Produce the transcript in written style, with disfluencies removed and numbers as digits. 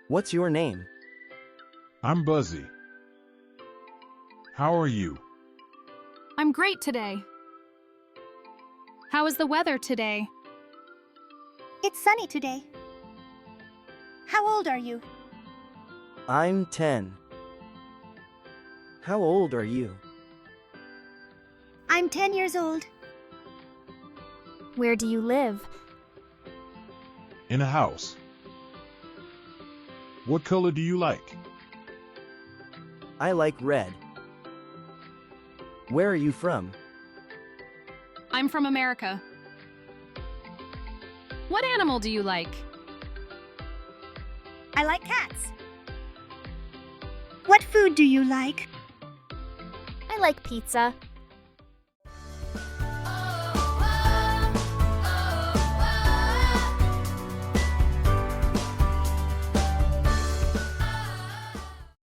What's your name? I'm Buzzy. How are you? I'm great today. How is the weather today? It's sunny today. How old are you? I'm 10. How old are you? I'm 10 years old. Where do you live? In a house. What color do you like? I like red. Where are you from? I'm from America. What animal do you like? I like cats. What food do you like? I like pizza.